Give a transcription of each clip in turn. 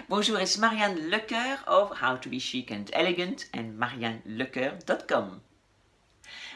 Bonjour, it's Marianne Lecoeur of How to Be Chic and Elegant and mariannelecoeur.com.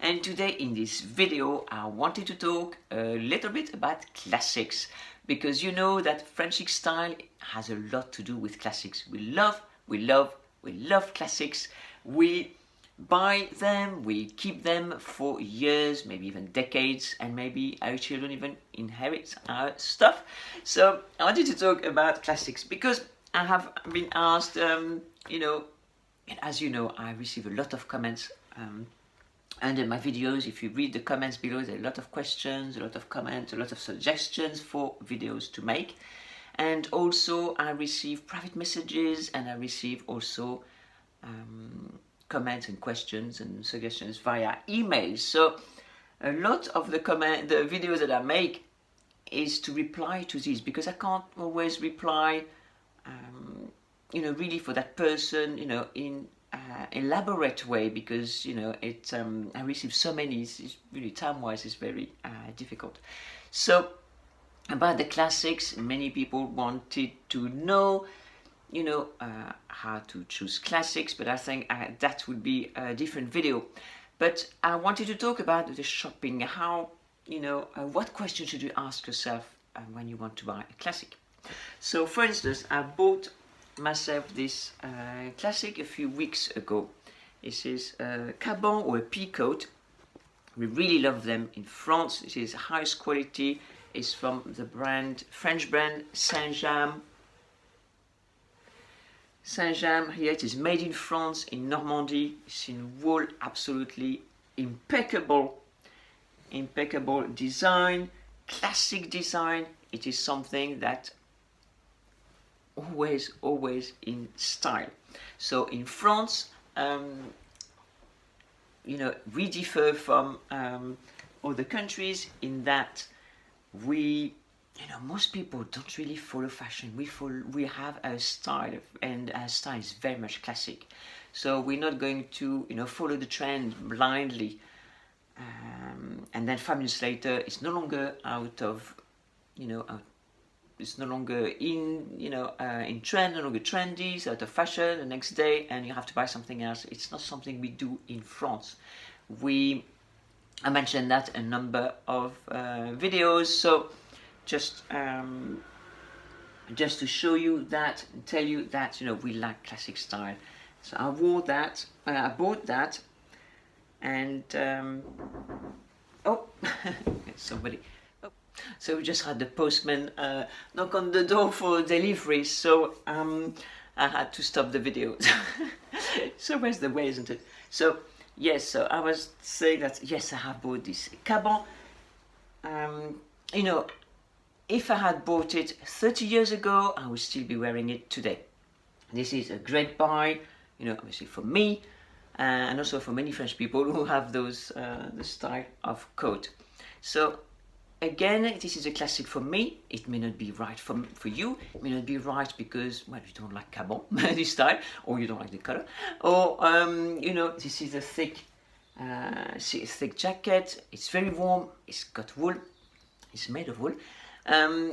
And today in this video I wanted to talk a little bit about classics, because you know that French Chic style has a lot to do with classics. We love classics. We buy them, we keep them for years, maybe even decades, and maybe our children even inherit our stuff. So I wanted to talk about classics because I have been asked, and as you know, I receive a lot of comments under my videos. If you read the comments below, there are a lot of questions, a lot of comments, a lot of suggestions for videos to make. And also I receive private messages, and I receive also comments and questions and suggestions via email. So a lot of the videos that I make is to reply to these, because I can't always reply really for that person, in elaborate way, because I receive so many. It's really time-wise it's very difficult. So about the classics, many people wanted to know how to choose classics, but I think that would be a different video. But I wanted to talk about the shopping, how what question should you ask yourself when you want to buy a classic. So for instance, I bought myself this classic a few weeks ago. This is a Caban or a Pea Coat. We really love them in France. This is highest quality. It's from the French brand Saint-James. Saint-James, here it is made in France, in Normandy. It's in wool, absolutely impeccable design, classic design. It is something that always in style. So in France, we differ from other countries in that most people don't really follow fashion. We have a style, and our style is very much classic. So we're not going to follow the trend blindly, and then 5 minutes later it's no longer it's no longer in trend, no longer trendy, it's out of fashion the next day, and you have to buy something else. It's not something we do in France. I mentioned that a number of videos. So just to show you that, and tell you that we like classic style. So I bought that, and somebody. So we just had the postman knock on the door for delivery, so I had to stop the video. So where's the way, isn't it? So yes, so I was saying that yes, I have bought this Caban. If I had bought it 30 years ago, I would still be wearing it today. This is a great buy, obviously for me, and also for many French people who have those the style of coat. So again, this is a classic for me. It may not be right for you. It may not be right because, well, you don't like Caban, this style, or you don't like the color, or this is a thick jacket. It's very warm. It's got wool. It's made of wool.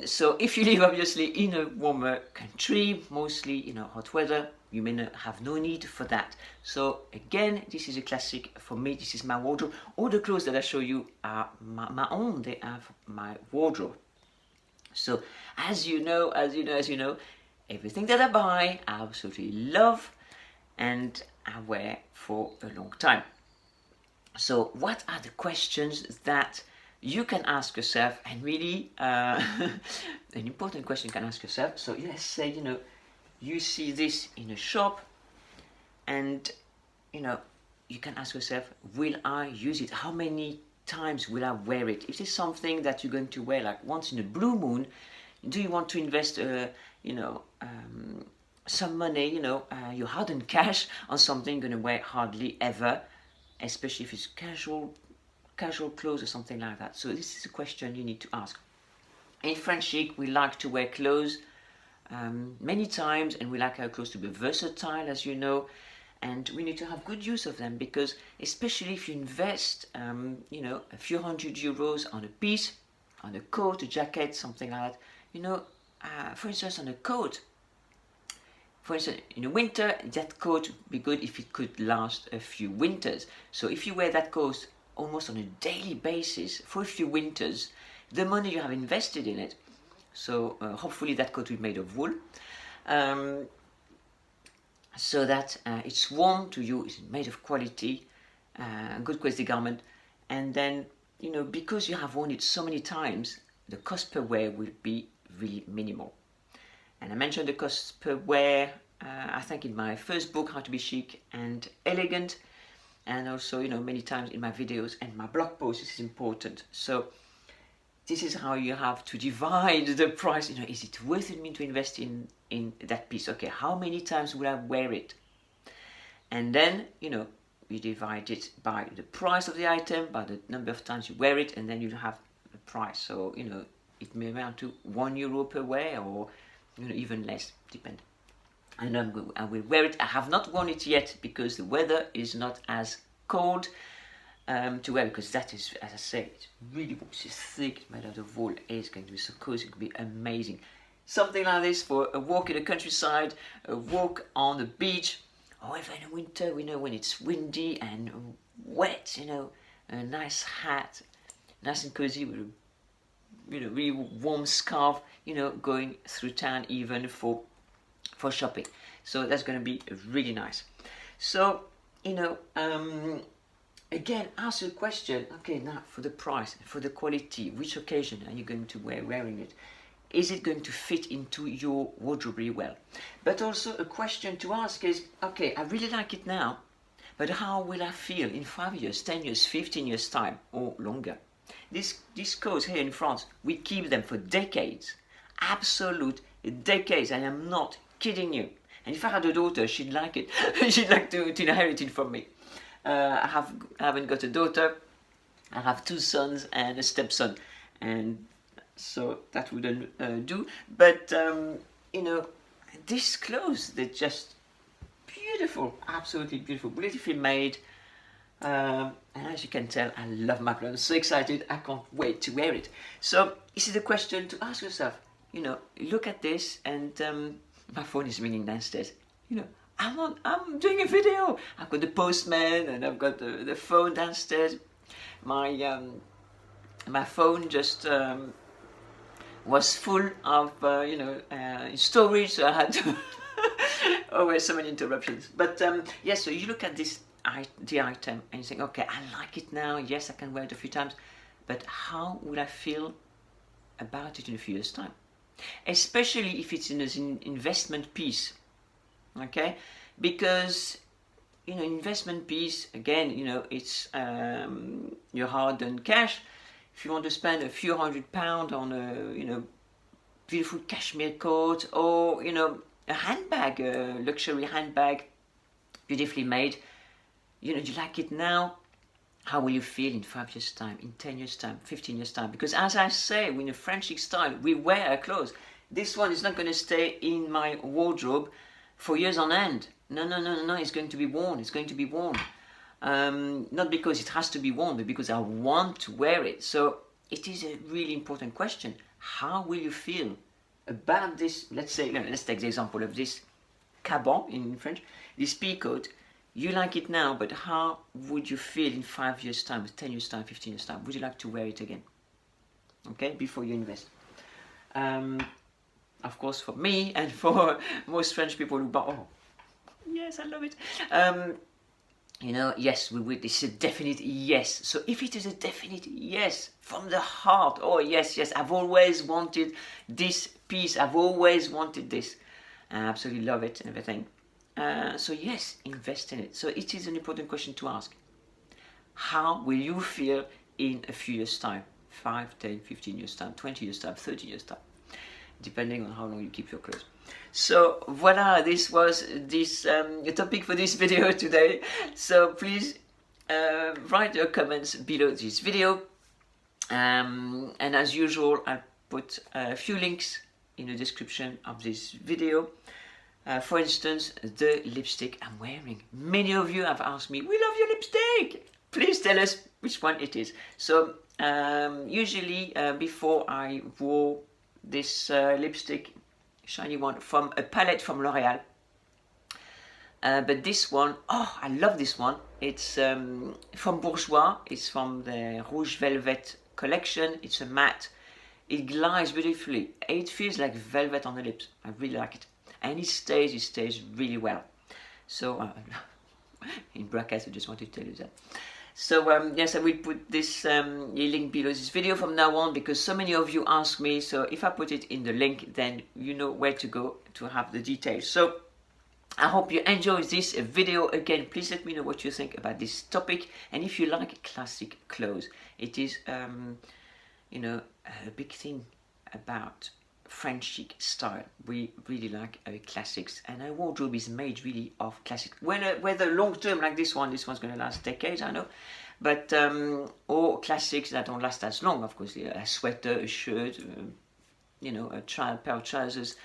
So if you live obviously in a warmer country, mostly hot weather, you may not have no need for that. So again, this is a classic for me. This is my wardrobe. All the clothes that I show you are my own. They are my wardrobe. So as you know, everything that I buy, I absolutely love, and I wear for a long time. So what are the questions that you can ask yourself, and really an important question you can ask yourself? So let's say you see this in a shop, and you can ask yourself, will I use it? How many times will I wear it? If it's something that you're going to wear like once in a blue moon, do you want to invest some money, your hard-earned cash on something you're going to wear hardly ever, especially if it's casual clothes or something like that? So this is a question you need to ask. In French Chic, we like to wear clothes many times, and we like our clothes to be versatile, as you know, and we need to have good use of them, because especially if you invest a few €100 on a piece, on a coat, a jacket, something like that, for instance, on a coat, for instance, in the winter, that coat would be good if it could last a few winters. So if you wear that coat almost on a daily basis for a few winters, the money you have invested in it, so hopefully that coat will be made of wool, so that it's warm to you, it's made of quality, good quality garment, and then, you know, because you have worn it so many times, the cost per wear will be really minimal. And I mentioned the cost per wear, I think in my first book, How to Be Chic and Elegant, and also, you know, many times in my videos and my blog posts. This is important. So this is how you have to divide the price. You know, is it worth it me to invest in that piece? Okay, how many times will I wear it? And then, you know, you divide it by the price of the item, by the number of times you wear it, and then you have the price. So, you know, it may amount to €1 per wear, or, you know, even less, depend. And I will wear it. I have not worn it yet because the weather is not as cold to wear, because that is, as I say, it's really warm, it's thick, made out of wool. It's going to be so cozy, it could be amazing. Something like this for a walk in the countryside, a walk on the beach. However, in the winter, we know when it's windy and wet, you know, a nice hat, nice and cozy with a, you know, really warm scarf, you know, going through town even for shopping. So that's going to be really nice. So, you know, again, ask the question, okay, now for the price, for the quality, which occasion are you going to wearing it? Is it going to fit into your wardrobe really well? But also a question to ask is, okay, I really like it now, but how will I feel in 5 years, 10 years, 15 years time, or longer? These coats here in France, we keep them for decades, absolute decades, and I'm not kidding you. And if I had a daughter, she'd like it. She'd like to inherit it from me. I haven't got a daughter. I have 2 sons and a stepson, and so that wouldn't do. But you know, these clothes, they're just beautiful, absolutely beautiful, beautifully made. And as you can tell, I love my clothes. I'm so excited, I can't wait to wear it. So this is the question to ask yourself. You know, look at this, and my phone is ringing downstairs. You know, I'm doing a video. I've got the postman, and I've got the phone downstairs. My phone just was full of you know, storage, so I had to always so many interruptions. But yes, so you look at this the item and you think, okay, I like it now. Yes, I can wear it a few times, but how would I feel about it in a few years' time? Especially if it's in an investment piece, okay? Because, you know, investment piece, again, you know, it's your hard-earned cash. If you want to spend a few £100 on a, you know, beautiful cashmere coat, or, you know, a handbag, a luxury handbag, beautifully made, you know, you like it now, how will you feel in 5 years' time, in 10 years' time, 15 years' time? Because as I say, in a French Chic style, we wear our clothes. This one is not going to stay in my wardrobe for years on end. No, it's going to be worn, it's going to be worn. Not because it has to be worn, but because I want to wear it. So it is a really important question. How will you feel about this? Let's say, let's take the example of this caban in French, this pea coat. You like it now, but how would you feel in 5 years' time, 10 years' time, 15 years' time? Would you like to wear it again? Okay, before you invest. Of course, for me and for most French people who buy, oh, yes, I love it. You know, yes, we would. This is a definite yes. So if it is a definite yes from the heart, oh yes, I've always wanted this piece. I've always wanted this. I absolutely love it and everything. So yes, invest in it. So it is an important question to ask. How will you feel in a few years' time? 5, 10, 15 years' time, 20 years' time, 30 years' time, depending on how long you keep your clothes. So voila, this was the topic for this video today. So please write your comments below this video. And as usual, I'll put a few links in the description of this video. For instance, the lipstick I'm wearing. Many of you have asked me, we love your lipstick. Please tell us which one it is. So usually before I wore this lipstick, shiny one, from a palette from L'Oreal. But this one, oh, I love this one. It's from Bourjois. It's from the Rouge Velvet collection. It's a matte. It glides beautifully. It feels like velvet on the lips. I really like it. And it stays really well. So, in brackets, I just want to tell you that. So yes, I will put this link below this video from now on, because so many of you ask me. So if I put it in the link, then you know where to go to have the details. So I hope you enjoyed this video. Again, please let me know what you think about this topic, and if you like classic clothes. It is you know, a big thing about French chic style. We really like our classics, and our wardrobe is made really of classics. Whether long term like this one's going to last decades, I know, but or classics that don't last as long. Of course, a sweater, a shirt, you know, a pair of trousers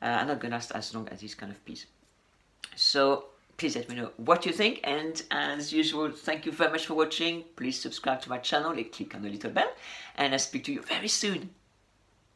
are not going to last as long as this kind of piece. So please let me know what you think, and as usual, thank you very much for watching. Please subscribe to my channel and click on the little bell, and I'll speak to you very soon.